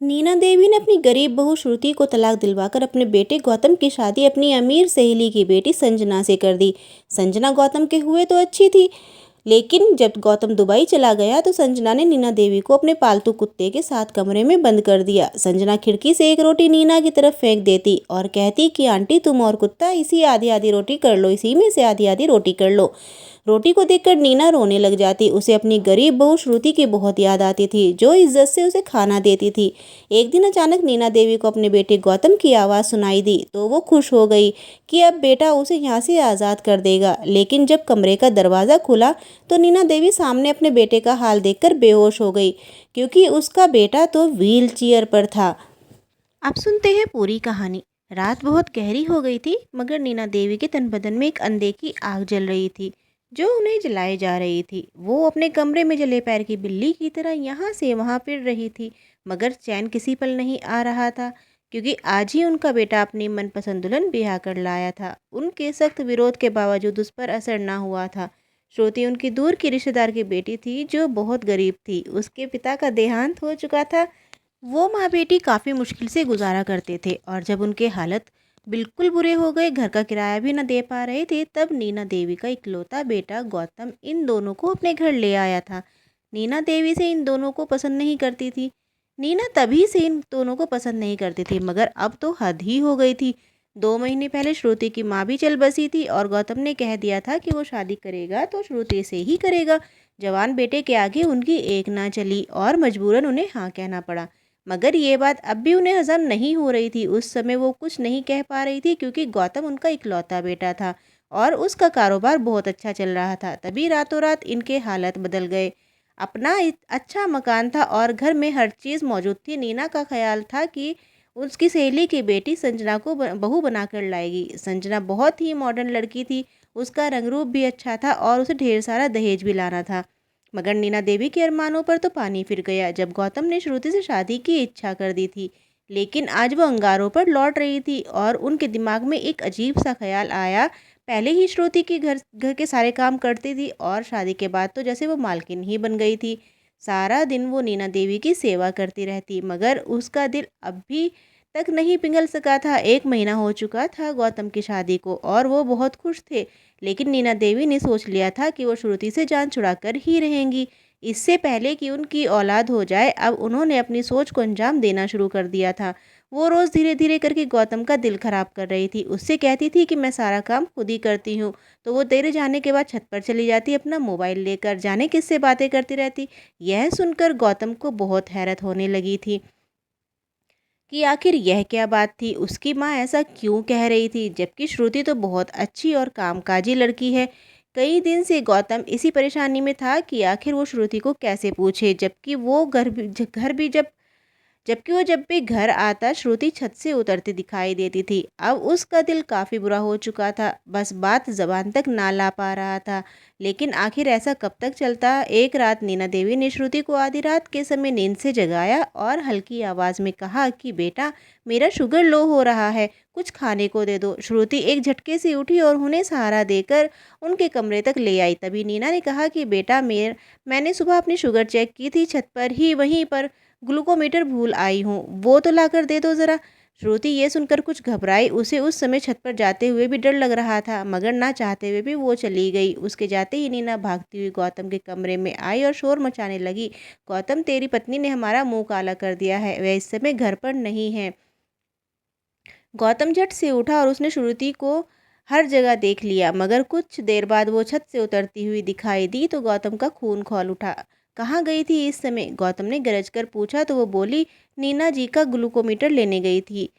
नीना देवी ने अपनी गरीब बहू श्रुति को तलाक दिलवाकर अपने बेटे गौतम की शादी अपनी अमीर सहेली की बेटी संजना से कर दी। संजना गौतम के हुए तो अच्छी थी, लेकिन जब गौतम दुबई चला गया तो संजना ने नीना देवी को अपने पालतू कुत्ते के साथ कमरे में बंद कर दिया। संजना खिड़की से एक रोटी नीना की तरफ फेंक देती और कहती कि आंटी तुम और कुत्ता इसी आधी आधी रोटी कर लो, इसी में से आधी आधी रोटी कर लो। रोटी को देखकर नीना रोने लग जाती। उसे अपनी गरीब बहू श्रुति की बहुत याद आती थी, जो इज्जत से उसे खाना देती थी। एक दिन अचानक नीना देवी को अपने बेटे गौतम की आवाज़ सुनाई दी तो वो खुश हो गई कि अब बेटा उसे यहाँ से आज़ाद कर देगा। लेकिन जब कमरे का दरवाज़ा खुला तो नीना देवी सामने अपने बेटे का हाल देखकर बेहोश हो गई, क्योंकि उसका बेटा तो व्हील चेयर पर था। अब सुनते हैं पूरी कहानी। रात बहुत गहरी हो गई थी, मगर नीना देवी के तन बदन में एक अनदेखी आग जल रही थी, जो उन्हें जलाए जा रही थी। वो अपने कमरे में जले पैर की बिल्ली की तरह यहाँ से वहाँ फिर रही थी, मगर चैन किसी पल नहीं आ रहा था, क्योंकि आज ही उनका बेटा अपनी मनपसंद दुल्हन ब्याह कर लाया था। उनके सख्त विरोध के बावजूद उस पर असर ना हुआ था। श्रुति उनकी दूर की रिश्तेदार की बेटी थी, जो बहुत गरीब थी। उसके पिता का देहांत हो चुका था। वो माँ बेटी काफ़ी मुश्किल से गुजारा करते थे, और जब उनके हालत बिल्कुल बुरे हो गए, घर का किराया भी न दे पा रहे थे, तब नीना देवी का इकलौता बेटा गौतम इन दोनों को अपने घर ले आया था। नीना देवी से इन दोनों को पसंद नहीं करती थी। नीना तभी से इन दोनों को पसंद नहीं करती थी, मगर अब तो हद ही हो गई थी। 2 महीने पहले श्रुति की माँ भी चल बसी थी, और गौतम ने कह दिया था कि वो शादी करेगा तो श्रुति से ही करेगा। जवान बेटे के आगे उनकी एक ना चली, और मजबूरन उन्हें हाँ कहना पड़ा। मगर ये बात अब भी उन्हें हजम नहीं हो रही थी। उस समय वो कुछ नहीं कह पा रही थी, क्योंकि गौतम उनका इकलौता बेटा था और उसका कारोबार बहुत अच्छा चल रहा था। तभी रातों रात इनके हालत बदल गए। अपना अच्छा मकान था और घर में हर चीज़ मौजूद थी। नीना का ख्याल था कि उसकी सहेली की बेटी संजना को बहू बनाकर लाएगी। संजना बहुत ही मॉडर्न लड़की थी। उसका रंग रूप भी अच्छा था और उसे ढेर सारा दहेज भी लाना था। मगर नीना देवी के अरमानों पर तो पानी फिर गया, जब गौतम ने श्रुति से शादी की इच्छा कर दी थी। लेकिन आज वो अंगारों पर लौट रही थी, और उनके दिमाग में एक अजीब सा ख्याल आया। पहले ही श्रुति की घर घर के सारे काम करती थी, और शादी के बाद तो जैसे वो मालकिन ही बन गई थी। सारा दिन वो नीना देवी की सेवा करती रहती, मगर उसका दिल अब भी तक नहीं पिघल सका था। 1 महीना हो चुका था गौतम की शादी को, और वो बहुत खुश थे। लेकिन नीना देवी ने सोच लिया था कि वो श्रुति से जान छुड़ाकर ही रहेंगी, इससे पहले कि उनकी औलाद हो जाए। अब उन्होंने अपनी सोच को अंजाम देना शुरू कर दिया था। वो रोज़ धीरे धीरे करके गौतम का दिल खराब कर रही थी। उससे कहती थी कि मैं सारा काम खुद ही करती हूँ, तो वो तेरे जाने के बाद छत पर चली जाती अपना मोबाइल लेकर, जाने किससे बातें करती रहती। यह सुनकर गौतम को बहुत हैरत होने लगी थी कि आखिर यह क्या बात थी। उसकी माँ ऐसा क्यों कह रही थी, जबकि श्रुति तो बहुत अच्छी और कामकाजी लड़की है। कई दिन से गौतम इसी परेशानी में था कि आखिर वो श्रुति को कैसे पूछे, जबकि वो जब भी घर आता श्रुति छत से उतरती दिखाई देती थी। अब उसका दिल काफ़ी बुरा हो चुका था, बस बात ज़बान तक ना ला पा रहा था। लेकिन आखिर ऐसा कब तक चलता। एक रात नीना देवी ने श्रुति को आधी रात के समय नींद से जगाया और हल्की आवाज़ में कहा कि बेटा, मेरा शुगर लो हो रहा है, कुछ खाने को दे दो। श्रुति एक झटके से उठी और उन्हें सहारा देकर उनके कमरे तक ले आई। तभी नीना ने कहा कि बेटा, मैंने सुबह अपनी शुगर चेक की थी, छत पर ही वहीं पर ग्लूकोमीटर भूल आई हूँ, वो तो लाकर दे दो ज़रा। श्रुति ये सुनकर कुछ घबराई। उसे उस समय छत पर जाते हुए भी डर लग रहा था, मगर ना चाहते हुए भी वो चली गई। उसके जाते ही नीना भागती हुई गौतम के कमरे में आई और शोर मचाने लगी, गौतम, तेरी पत्नी ने हमारा मुंह काला कर दिया है, वह इस समय घर पर नहीं है। गौतम झट से उठा और उसने श्रुति को हर जगह देख लिया, मगर कुछ देर बाद वो छत से उतरती हुई दिखाई दी तो गौतम का खून खौल उठा। कहाँ गई थी इस समय, गौतम ने गरज कर पूछा तो वो बोली, नीना जी का ग्लूकोमीटर लेने गई थी।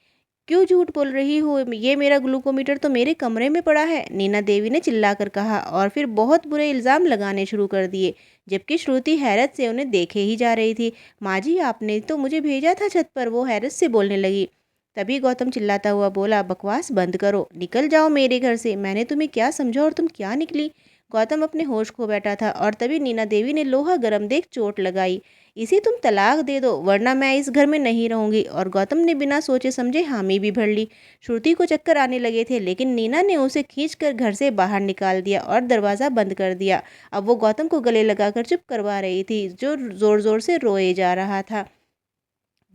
क्यों झूठ बोल रही हो, ये मेरा ग्लूकोमीटर तो मेरे कमरे में पड़ा है, नीना देवी ने चिल्लाकर कहा, और फिर बहुत बुरे इल्ज़ाम लगाने शुरू कर दिए। जबकि श्रुति हैरत से उन्हें देखे ही जा रही थी। माँ जी, आपने तो मुझे भेजा था छत पर, वो हैरत से बोलने लगी। तभी गौतम चिल्लाता हुआ बोला, बकवास बंद करो, निकल जाओ मेरे घर से। मैंने तुम्हें क्या समझा और तुम क्या निकली। गौतम अपने होश खो बैठा था, और तभी नीना देवी ने लोहा गर्म देख चोट लगाई। इसे तुम तलाक दे दो, वरना मैं इस घर में नहीं रहूंगी। और गौतम ने बिना सोचे समझे हामी भी भर ली। श्रुति को चक्कर आने लगे थे, लेकिन नीना ने उसे खींचकर घर से बाहर निकाल दिया और दरवाज़ा बंद कर दिया। अब वो गौतम को गले लगाकर चुप करवा रही थी, जो ज़ोर ज़ोर से रोए जा रहा था।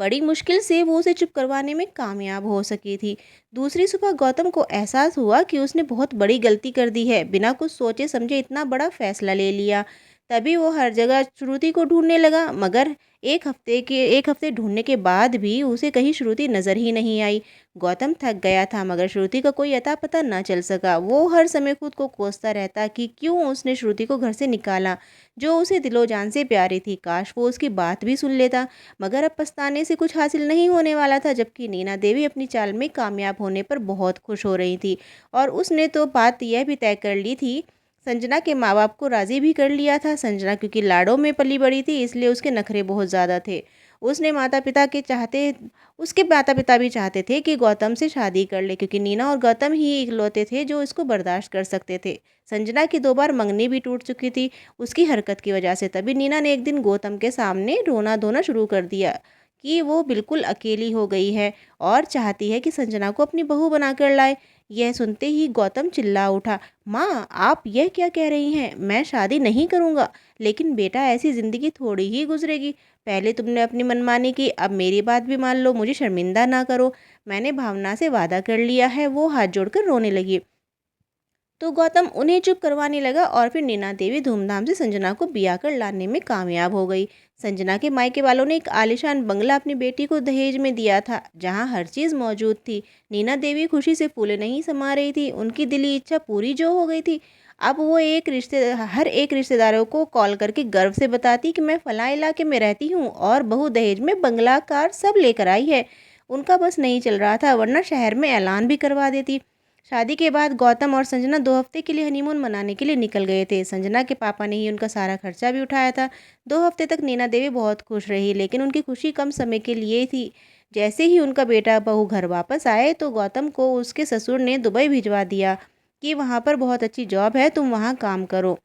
बड़ी मुश्किल से वो उसे चुप करवाने में कामयाब हो सकी थी। दूसरी सुबह गौतम को एहसास हुआ कि उसने बहुत बड़ी गलती कर दी है, बिना कुछ सोचे समझे इतना बड़ा फैसला ले लिया। तभी वो हर जगह श्रुति को ढूंढने लगा, मगर एक हफ्ते ढूंढने के बाद भी उसे कहीं श्रुति नज़र ही नहीं आई। गौतम थक गया था, मगर श्रुति का कोई अता पता न चल सका। वो हर समय खुद को कोसता रहता कि क्यों उसने श्रुति को घर से निकाला, जो उसे दिलो जान से प्यारी थी। काश वो उसकी बात भी सुन लेता, मगर अब पछताने से कुछ हासिल नहीं होने वाला था। जबकि नीना देवी अपनी चाल में कामयाब होने पर बहुत खुश हो रही थी, और उसने तो बात यह भी तय कर ली थी, संजना के माँ बाप को राज़ी भी कर लिया था। संजना क्योंकि लाड़ों में पली बड़ी थी, इसलिए उसके नखरे बहुत ज़्यादा थे। उसने माता पिता के चाहते उसके माता पिता भी चाहते थे कि गौतम से शादी कर ले, क्योंकि नीना और गौतम ही इकलौते थे जो इसको बर्दाश्त कर सकते थे। संजना की 2 बार मंगनी भी टूट चुकी थी उसकी हरकत की वजह से। तभी नीना ने एक दिन गौतम के सामने रोना धोना शुरू कर दिया कि वो बिल्कुल अकेली हो गई है और चाहती है कि संजना को अपनी बहू बनाकर लाए। यह सुनते ही गौतम चिल्ला उठा, माँ आप यह क्या कह रही हैं? मैं शादी नहीं करूँगा। लेकिन बेटा, ऐसी ज़िंदगी थोड़ी ही गुजरेगी। पहले तुमने अपनी मनमानी की, अब मेरी बात भी मान लो, मुझे शर्मिंदा ना करो। मैंने भावना से वादा कर लिया है। वो हाथ जोड़कर रोने लगी। तो गौतम उन्हें चुप करवाने लगा, और फिर नीना देवी धूमधाम से संजना को ब्याह कर लाने में कामयाब हो गई। संजना के मायके वालों ने एक आलीशान बंगला अपनी बेटी को दहेज में दिया था, जहां हर चीज़ मौजूद थी। नीना देवी खुशी से फूले नहीं समा रही थी। उनकी दिली इच्छा पूरी जो हो गई थी। अब वो हर एक रिश्तेदारों को कॉल करके गर्व से बताती कि मैं फलां इलाके में रहती हूँ और बहू दहेज में बंगला कार सब लेकर आई है। उनका बस नहीं चल रहा था, वरना शहर में ऐलान भी करवा देती। शादी के बाद गौतम और संजना 2 हफ्ते के लिए हनीमून मनाने के लिए निकल गए थे। संजना के पापा ने ही उनका सारा खर्चा भी उठाया था। 2 हफ्ते तक नीना देवी बहुत खुश रही, लेकिन उनकी खुशी कम समय के लिए थी। जैसे ही उनका बेटा बहू घर वापस आए, तो गौतम को उसके ससुर ने दुबई भिजवा दिया कि वहाँ पर बहुत अच्छी जॉब है, तुम वहाँ काम करो,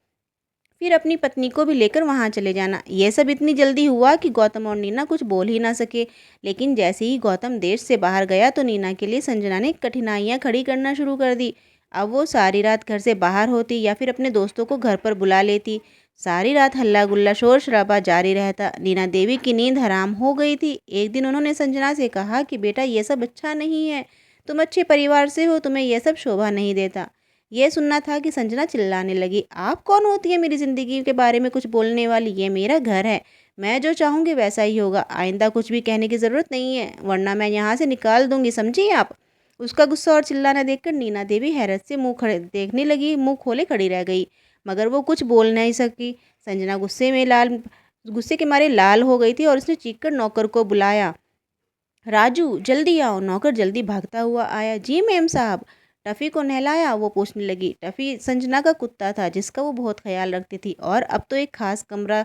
फिर अपनी पत्नी को भी लेकर वहाँ चले जाना। यह सब इतनी जल्दी हुआ कि गौतम और नीना कुछ बोल ही ना सके। लेकिन जैसे ही गौतम देश से बाहर गया, तो नीना के लिए संजना ने कठिनाइयाँ खड़ी करना शुरू कर दी। अब वो सारी रात घर से बाहर होती या फिर अपने दोस्तों को घर पर बुला लेती। सारी रात हल्ला गुल्ला शोर शराबा जारी रहता। नीना देवी की नींद हराम हो गई थी। एक दिन उन्होंने संजना से कहा कि बेटा, ये सब अच्छा नहीं है। तुम अच्छे परिवार से हो, तुम्हें यह सब शोभा नहीं देता। यह सुनना था कि संजना चिल्लाने लगी, आप कौन होती है मेरी ज़िंदगी के बारे में कुछ बोलने वाली? ये मेरा घर है, मैं जो चाहूँगी वैसा ही होगा। आइंदा कुछ भी कहने की ज़रूरत नहीं है, वरना मैं यहाँ से निकाल दूँगी, समझी आप? उसका गुस्सा और चिल्लाना देखकर नीना देवी हैरत से मुंह खोले खड़ी रह गई, मगर वो कुछ बोल नहीं सकी। संजना गुस्से के मारे लाल हो गई थी, और उसने चीख कर नौकर को बुलाया। राजू, जल्दी आओ। नौकर जल्दी भागता हुआ आया। जी मेम साहब। टफ़ी को नहलाया? वो पूछने लगी। टफ़ी संजना का कुत्ता था, जिसका वो बहुत ख्याल रखती थी, और अब तो एक खास कमरा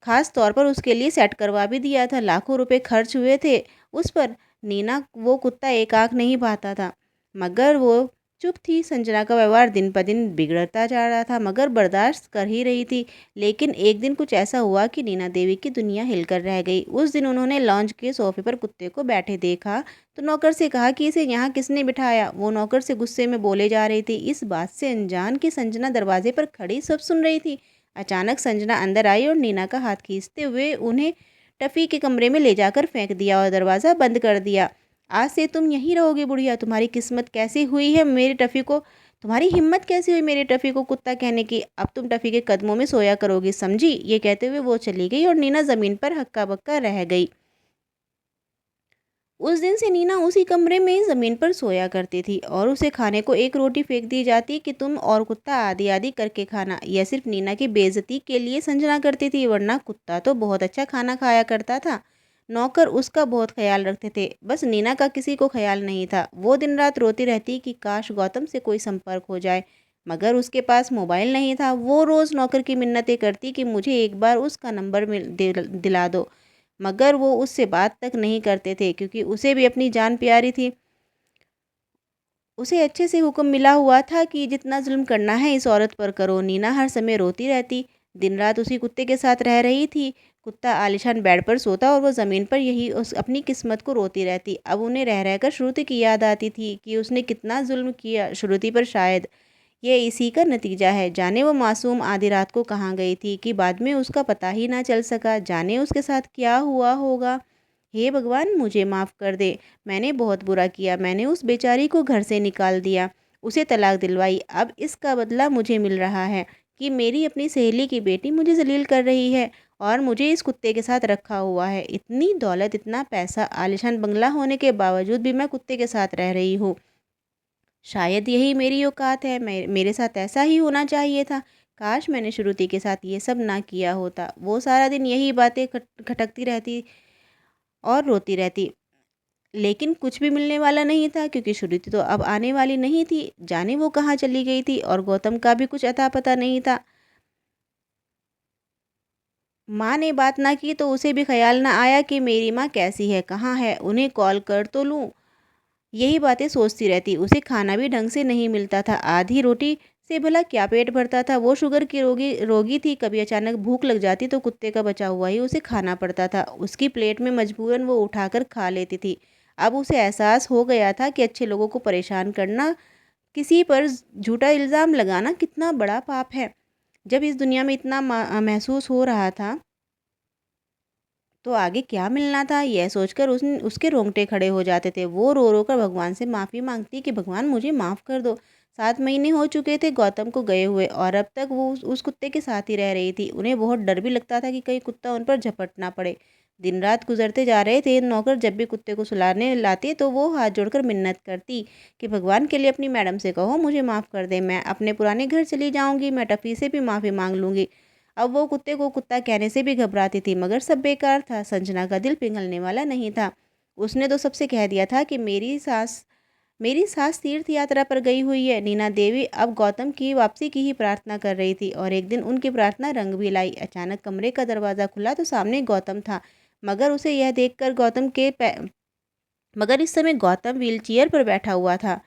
खास तौर पर उसके लिए सेट करवा भी दिया था। लाखों रुपए खर्च हुए थे उस पर। नीना वो कुत्ता एक आंख नहीं पाता था, मगर वो चुप थी। संजना का व्यवहार दिन ब दिन बिगड़ता जा रहा था, मगर बर्दाश्त कर ही रही थी। लेकिन एक दिन कुछ ऐसा हुआ कि नीना देवी की दुनिया हिलकर रह गई। उस दिन उन्होंने लॉन्ज के सोफे पर कुत्ते को बैठे देखा, तो नौकर से कहा कि इसे यहाँ किसने बिठाया? वो नौकर से गुस्से में बोले जा रही थी, इस बात से अनजान कि संजना दरवाजे पर खड़ी सब सुन रही थी। अचानक संजना अंदर आई और नीना का हाथ खींचते हुए उन्हें टफ़ी के कमरे में ले जाकर फेंक दिया और दरवाज़ा बंद कर दिया। आज से तुम यहीं रहोगे बुढ़िया। तुम्हारी किस्मत कैसी हुई है मेरी टफ़ी को तुम्हारी हिम्मत कैसी हुई मेरी टफ़ी को कुत्ता कहने की? अब तुम टफ़ी के कदमों में सोया करोगी, समझी? ये कहते हुए वो चली गई, और नीना ज़मीन पर हक्का बक्का रह गई। उस दिन से नीना उसी कमरे में ज़मीन पर सोया करती थी, और उसे खाने को एक रोटी फेंक दी जाती कि तुम और कुत्ता आधी आधी करके खाना। यह सिर्फ नीना की बेइज्जती के लिए संजना करती थी, वरना कुत्ता तो बहुत अच्छा खाना खाया करता था। नौकर उसका बहुत ख्याल रखते थे, बस नीना का किसी को ख्याल नहीं था। वो दिन रात रोती रहती कि काश गौतम से कोई संपर्क हो जाए, मगर उसके पास मोबाइल नहीं था। वो रोज़ नौकर की मिन्नतें करती कि मुझे एक बार उसका नंबर दिला दो, मगर वो उससे बात तक नहीं करते थे, क्योंकि उसे भी अपनी जान प्यारी थी। उसे अच्छे से हुक्म मिला हुआ था कि जितना जुल्म करना है इस औरत पर करो। नीना हर समय रोती रहती, दिन रात उसी कुत्ते के साथ रह रही थी। कुत्ता आलिशान बेड पर सोता, और वो ज़मीन पर यही उस अपनी किस्मत को रोती रहती। अब उन्हें रह रहकर श्रुति की याद आती थी कि उसने कितना जुल्म किया श्रुति पर। शायद ये इसी का नतीजा है। जाने वो मासूम आधी रात को कहाँ गई थी कि बाद में उसका पता ही ना चल सका। जाने उसके साथ क्या हुआ होगा। हे भगवान, मुझे माफ़ कर दे। मैंने बहुत बुरा किया। मैंने उस बेचारी को घर से निकाल दिया, उसे तलाक दिलवाई। अब इसका बदला मुझे मिल रहा है कि मेरी अपनी सहेली की बेटी मुझे ज़लील कर रही है और मुझे इस कुत्ते के साथ रखा हुआ है। इतनी दौलत, इतना पैसा, आलीशान बंगला होने के बावजूद भी मैं कुत्ते के साथ रह रही हूँ। शायद यही मेरी औकात है। मेरे साथ ऐसा ही होना चाहिए था। काश मैंने श्रुति के साथ ये सब ना किया होता। वो सारा दिन यही बातें खटकती रहती और रोती रहती। लेकिन कुछ भी मिलने वाला नहीं था, क्योंकि श्रुति तो अब आने वाली नहीं थी। जाने वो कहाँ चली गई थी, और गौतम का भी कुछ अता पता नहीं था। माँ ने बात ना की तो उसे भी ख्याल ना आया कि मेरी माँ कैसी है, कहाँ है, उन्हें कॉल कर तो लूँ। यही बातें सोचती रहती। उसे खाना भी ढंग से नहीं मिलता था। आधी रोटी से भला क्या पेट भरता था। वो शुगर की रोगी रोगी थी। कभी अचानक भूख लग जाती तो कुत्ते का बचा हुआ ही उसे खाना पड़ता था। उसकी प्लेट में मजबूरन वो उठाकर खा लेती थी। अब उसे एहसास हो गया था कि अच्छे लोगों को परेशान करना, किसी पर झूठा इल्ज़ाम लगाना कितना बड़ा पाप है। जब इस दुनिया में इतना महसूस हो रहा था, तो आगे क्या मिलना था, यह सोचकर उसके रोंगटे खड़े हो जाते थे। वो रो रो कर भगवान से माफ़ी मांगती कि भगवान, मुझे माफ़ कर दो। 7 महीने हो चुके थे गौतम को गए हुए, और अब तक वो उस कुत्ते के साथ ही रह रही थी। उन्हें बहुत डर भी लगता था कि कहीं कुत्ता उन पर झपट ना पड़े। दिन रात गुजरते जा रहे थे। नौकर जब भी कुत्ते को सुलाने लाते तो वो हाथ जोड़कर मिन्नत करती कि भगवान के लिए अपनी मैडम से कहो मुझे माफ़ कर दे। मैं अपने पुराने घर चली जाऊँगी। मैं टफ़ी से भी माफ़ी मांग लूँगी। अब वो कुत्ते को कुत्ता कहने से भी घबराती थी, मगर सब बेकार था। संजना का दिल पिघलने वाला नहीं था। उसने तो सबसे कह दिया था कि मेरी सास तीर्थ यात्रा पर गई हुई है। नीना देवी अब गौतम की वापसी की ही प्रार्थना कर रही थी, और एक दिन उनकी प्रार्थना रंग भी लाई। अचानक कमरे का दरवाज़ा खुला तो सामने गौतम था। मगर उसे यह देखकर गौतम के मगर इस समय गौतम व्हीलचेयर पर बैठा हुआ था।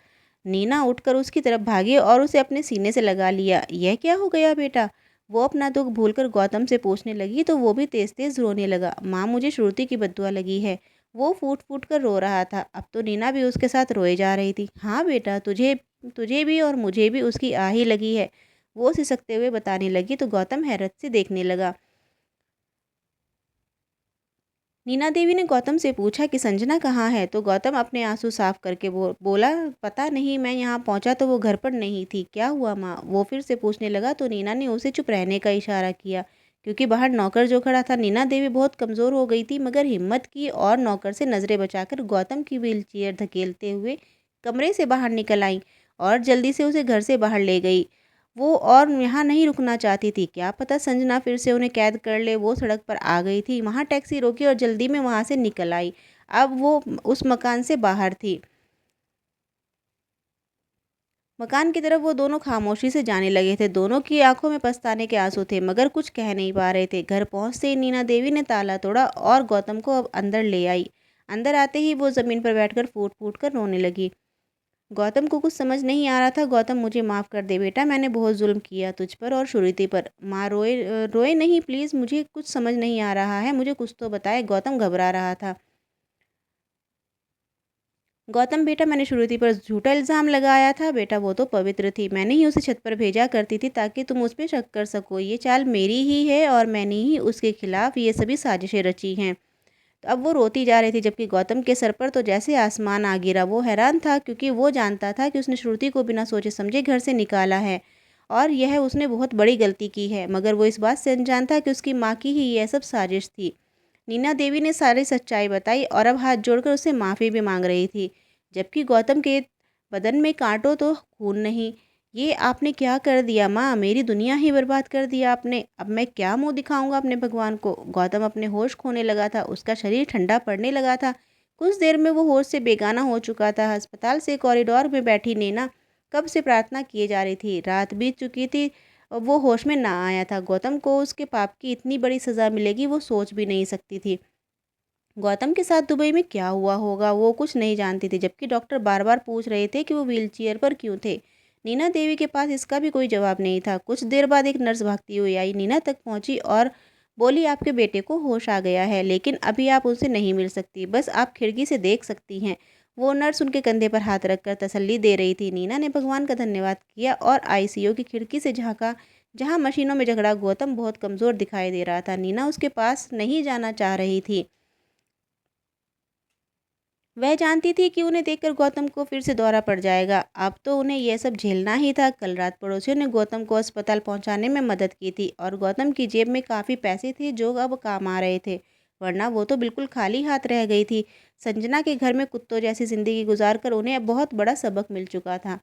नीना उठकर उसकी तरफ भागी और उसे अपने सीने से लगा लिया। यह क्या हो गया बेटा? वो अपना दुख भूलकर गौतम से पूछने लगी तो वो भी तेज तेज रोने लगा। माँ, मुझे श्रुति की बद्दुआ लगी है। वो फूट फूट कर रो रहा था। अब तो नीना भी उसके साथ रोए जा रही थी। हाँ बेटा, तुझे तुझे भी और मुझे भी उसकी आही लगी है, वो सिसकते हुए बताने लगी। तो गौतम हैरत से देखने लगा। नीना देवी ने गौतम से पूछा कि संजना कहाँ है, तो गौतम अपने आंसू साफ करके बोला, पता नहीं, मैं यहाँ पहुँचा तो वो घर पर नहीं थी। क्या हुआ माँ? वो फिर से पूछने लगा तो नीना ने उसे चुप रहने का इशारा किया, क्योंकि बाहर नौकर जो खड़ा था। नीना देवी बहुत कमज़ोर हो गई थी, मगर हिम्मत की और नौकर से नज़रें बचाकर गौतम की व्हीलचेयर धकेलते हुए कमरे से बाहर निकल आई और जल्दी से उसे घर से बाहर ले गई। वो और यहाँ नहीं रुकना चाहती थी। क्या पता संजना फिर से उन्हें कैद कर ले। वो सड़क पर आ गई थी, वहाँ टैक्सी रोकी और जल्दी में वहाँ से निकल आई। अब वो उस मकान से बाहर थी। मकान की तरफ वो दोनों खामोशी से जाने लगे थे। दोनों की आंखों में पछताने के आंसू थे, मगर कुछ कह नहीं पा रहे थे। घर पहुँचते ही नीना देवी ने ताला तोड़ा और गौतम को अब अंदर ले आई। अंदर आते ही वो ज़मीन पर बैठकर फूट फूट कर रोने लगी। गौतम को कुछ समझ नहीं आ रहा था। गौतम, मुझे माफ़ कर दे बेटा, मैंने बहुत जुल्म किया तुझ पर और श्रुति पर। माँ, रोए रोए नहीं प्लीज़, मुझे कुछ समझ नहीं आ रहा है, मुझे कुछ तो बताए। गौतम घबरा रहा था। गौतम बेटा, मैंने श्रुति पर झूठा इल्ज़ाम लगाया था बेटा। वो तो पवित्र थी। मैंने ही उसे छत पर भेजा करती थी ताकि तुम उस पर शक कर सको। ये चाल मेरी ही है और मैंने ही उसके खिलाफ ये सभी साजिशें रची हैं। तो अब वो रोती जा रही थी, जबकि गौतम के सर पर तो जैसे आसमान आ गिरा। वो हैरान था, क्योंकि वो जानता था कि उसने श्रुति को बिना सोचे समझे घर से निकाला है और यह उसने बहुत बड़ी गलती की है। मगर वो इस बात से अनजान था कि उसकी माँ की ही यह सब साजिश थी। नीना देवी ने सारी सच्चाई बताई और अब हाथ जोड़कर उससे माफ़ी भी मांग रही थी, जबकि गौतम के बदन में कांटों तो खून नहीं। ये आपने क्या कर दिया माँ? मेरी दुनिया ही बर्बाद कर दिया आपने। अब मैं क्या मुंह दिखाऊंगा अपने भगवान को? गौतम अपने होश खोने लगा था। उसका शरीर ठंडा पड़ने लगा था। कुछ देर में वो होश से बेगाना हो चुका था। अस्पताल से कॉरिडोर में बैठी नैना कब से प्रार्थना किए जा रही थी। रात बीत चुकी थी और वो होश में ना आया था। गौतम को उसके पाप की इतनी बड़ी सज़ा मिलेगी वो सोच भी नहीं सकती थी। गौतम के साथ दुबई में क्या हुआ होगा वो कुछ नहीं जानती थी, जबकि डॉक्टर बार बार पूछ रहे थे कि वो व्हीलचेयर पर क्यों थे। नीना देवी के पास इसका भी कोई जवाब नहीं था। कुछ देर बाद एक नर्स भागती हुई आई, नीना तक पहुंची और बोली, आपके बेटे को होश आ गया है, लेकिन अभी आप उनसे नहीं मिल सकती, बस आप खिड़की से देख सकती हैं। वो नर्स उनके कंधे पर हाथ रखकर तसल्ली दे रही थी। नीना ने भगवान का धन्यवाद किया और आईसीयू की खिड़की से झांका, जहाँ मशीनों में झगड़ा गौतम बहुत कमज़ोर दिखाई दे रहा था। नीना उसके पास नहीं जाना चाह रही थी। वह जानती थी कि उन्हें देखकर गौतम को फिर से दौरा पड़ जाएगा। अब तो उन्हें यह सब झेलना ही था। कल रात पड़ोसियों ने गौतम को अस्पताल पहुंचाने में मदद की थी और गौतम की जेब में काफ़ी पैसे थे जो अब काम आ रहे थे, वरना वो तो बिल्कुल खाली हाथ रह गई थी। संजना के घर में कुत्तों जैसी ज़िंदगी गुजार कर उन्हें अब बहुत बड़ा सबक मिल चुका था।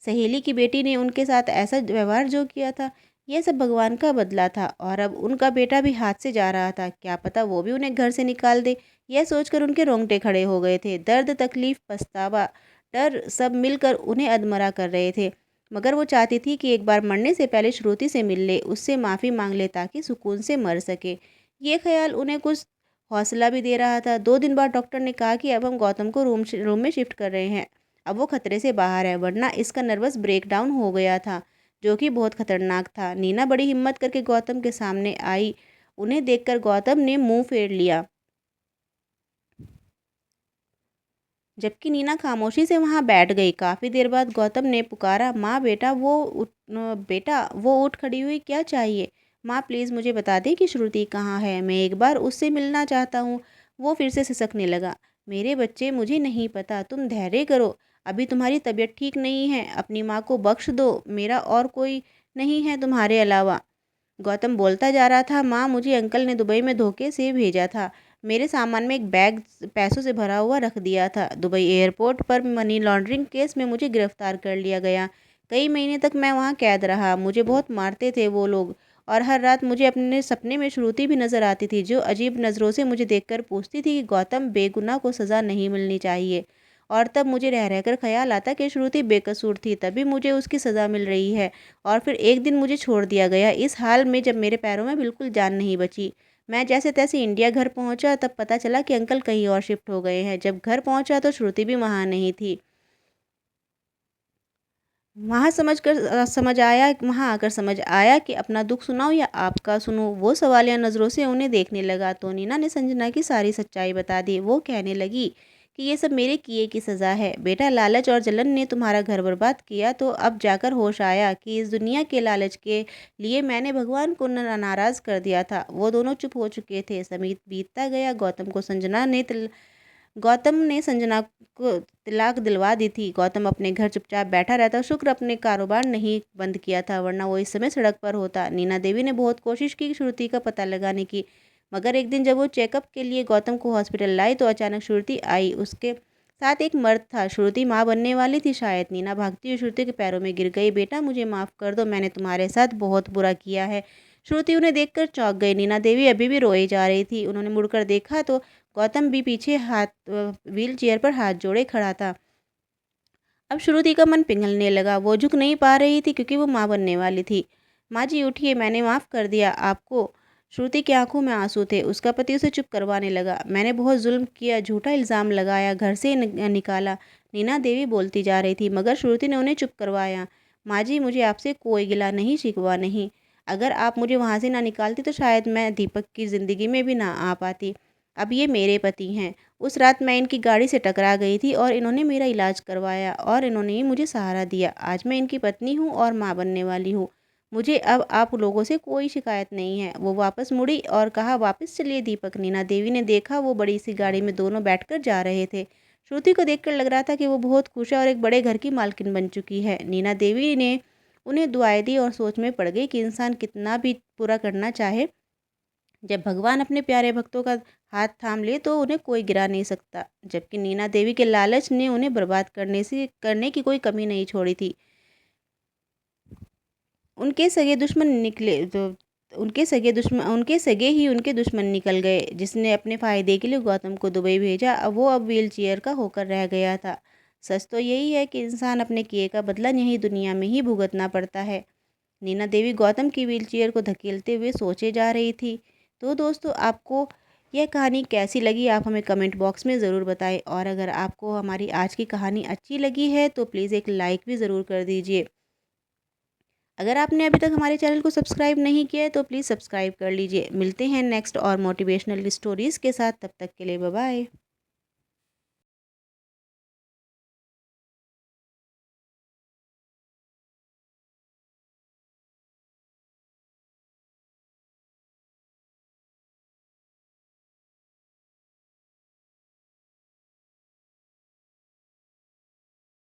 सहेली की बेटी ने उनके साथ ऐसा व्यवहार जो किया था, यह सब भगवान का बदला था। और अब उनका बेटा भी हाथ से जा रहा था, क्या पता वो भी उन्हें घर से निकाल दे। यह सोचकर उनके रोंगटे खड़े हो गए थे। दर्द, तकलीफ, पछतावा, डर सब मिलकर उन्हें अधमरा कर रहे थे। मगर वो चाहती थी कि एक बार मरने से पहले श्रुति से मिल ले, उससे माफ़ी मांग ले ताकि सुकून से मर सके। ये ख्याल उन्हें कुछ हौसला भी दे रहा था। 2 दिन बाद डॉक्टर ने कहा कि अब हम गौतम को रूम में शिफ्ट कर रहे हैं। अब वो खतरे से बाहर है, वरना इसका नर्वस ब्रेकडाउन हो गया था, जो कि बहुत खतरनाक था। नीना बड़ी हिम्मत करके गौतम के सामने आई। उन्हें देखकर गौतम ने मुंह फेर लिया, जबकि नीना खामोशी से वहां बैठ गई। काफ़ी देर बाद गौतम ने पुकारा, माँ बेटा वो उठ खड़ी हुई, क्या चाहिए? माँ प्लीज़ मुझे बता दें कि श्रुति कहाँ है, मैं एक बार उससे मिलना चाहता हूँ। वो फिर से सिसकने लगा, मेरे बच्चे मुझे नहीं पता, तुम धैर्य करो, अभी तुम्हारी तबीयत ठीक नहीं है, अपनी माँ को बख्श दो, मेरा और कोई नहीं है तुम्हारे अलावा। गौतम बोलता जा रहा था, माँ मुझे अंकल ने दुबई में धोखे से भेजा था। मेरे सामान में एक बैग पैसों से भरा हुआ रख दिया था। दुबई एयरपोर्ट पर मनी लॉन्ड्रिंग केस में मुझे गिरफ्तार कर लिया गया। कई महीने तक मैं वहाँ कैद रहा। मुझे बहुत मारते थे वो लोग और हर रात मुझे अपने सपने में श्रुति भी नज़र आती थी, जो अजीब नज़रों से मुझे देखकर पूछती थी कि गौतम बेगुनाह को सज़ा नहीं मिलनी चाहिए। और तब मुझे रह रहकर ख्याल आता कि श्रुति बेकसूर थी, तभी मुझे उसकी सज़ा मिल रही है। और फिर एक दिन मुझे छोड़ दिया गया, इस हाल में जब मेरे पैरों में बिल्कुल जान नहीं बची। मैं जैसे तैसे इंडिया घर पहुंचा, तब पता चला कि अंकल कहीं और शिफ्ट हो गए हैं। जब घर पहुंचा तो श्रुति भी वहां नहीं थी। वहां आकर समझ आया कि अपना दुख सुनाऊं या आपका सुनूं। वो सवालिया नज़रों से उन्हें देखने लगा तो नीना ने संजना की सारी सच्चाई बता दी। वो कहने लगी कि ये सब मेरे किए की सज़ा है बेटा। लालच और जलन ने तुम्हारा घर बर्बाद किया, तो अब जाकर होश आया कि इस दुनिया के लालच के लिए मैंने भगवान को नाराज़ कर दिया था। वो दोनों चुप हो चुके थे। समीत बीतता गया। गौतम ने संजना को तलाक दिलवा दी थी। गौतम अपने घर चुपचाप बैठा रहता। शुक्र अपने कारोबार नहीं बंद किया था, वरना वो इस समय सड़क पर होता। नीना देवी ने बहुत कोशिश की श्रुति का पता लगाने की, मगर एक दिन जब वो चेकअप के लिए गौतम को हॉस्पिटल लाई तो अचानक श्रुति आई। उसके साथ एक मर्द था। श्रुति माँ बनने वाली थी शायद। नीना भागती हुई श्रुति के पैरों में गिर गई। बेटा मुझे माफ़ कर दो, मैंने तुम्हारे साथ बहुत बुरा किया है। श्रुति उन्हें देखकर चौंक गई। नीना देवी अभी भी रोई जा रही थी। उन्होंने मुड़कर देखा तो गौतम भी पीछे व्हील चेयर पर हाथ जोड़े खड़ा था। अब श्रुति का मन पिघलने लगा। वो झुक नहीं पा रही थी क्योंकि वो माँ बनने वाली थी। माँ जी उठिए, मैंने माफ़ कर दिया आपको। श्रुति की आंखों में आंसू थे। उसका पति उसे चुप करवाने लगा। मैंने बहुत जुल्म किया, झूठा इल्ज़ाम लगाया, घर से निकाला। नीना देवी बोलती जा रही थी, मगर श्रुति ने उन्हें चुप करवाया। माँ जी मुझे आपसे कोई गिला नहीं, शिकवा नहीं। अगर आप मुझे वहाँ से ना निकालती तो शायद मैं दीपक की ज़िंदगी में भी ना आ पाती। अब ये मेरे पति हैं। उस रात मैं इनकी गाड़ी से टकरा गई थी और इन्होंने मेरा इलाज करवाया और इन्होंने ही मुझे सहारा दिया। आज मैं इनकी पत्नी हूँ और माँ बनने वाली हूँ। मुझे अब आप लोगों से कोई शिकायत नहीं है। वो वापस मुड़ी और कहा, वापस चलिए दीपक। नीना देवी ने देखा, वो बड़ी सी गाड़ी में दोनों बैठकर जा रहे थे। श्रुति को देखकर लग रहा था कि वो बहुत खुश है और एक बड़े घर की मालकिन बन चुकी है। नीना देवी ने उन्हें दुआएं दी और सोच में पड़ गई कि इंसान कितना भी पूरा करना चाहे, जब भगवान अपने प्यारे भक्तों का हाथ थाम ले तो उन्हें कोई गिरा नहीं सकता। जबकि नीना देवी के लालच ने उन्हें बर्बाद करने की कोई कमी नहीं छोड़ी थी। उनके सगे दुश्मन निकले तो उनके सगे ही उनके दुश्मन निकल गए। जिसने अपने फायदे के लिए गौतम को दुबई भेजा, अब व्हील चेयर का होकर रह गया था। सच तो यही है कि इंसान अपने किए का बदला यही दुनिया में ही भुगतना पड़ता है। नीना देवी गौतम की व्हीलचेयर को धकेलते हुए सोचे जा रही थी। तो दोस्तों, आपको यह कहानी कैसी लगी आप हमें कमेंट बॉक्स में ज़रूर बताएं। और अगर आपको हमारी आज की कहानी अच्छी लगी है तो प्लीज़ एक लाइक भी ज़रूर कर दीजिए। अगर आपने अभी तक हमारे चैनल को सब्सक्राइब नहीं किया है तो प्लीज़ सब्सक्राइब कर लीजिए। मिलते हैं नेक्स्ट और मोटिवेशनल स्टोरीज़ के साथ। तब तक के लिए बाय बाय।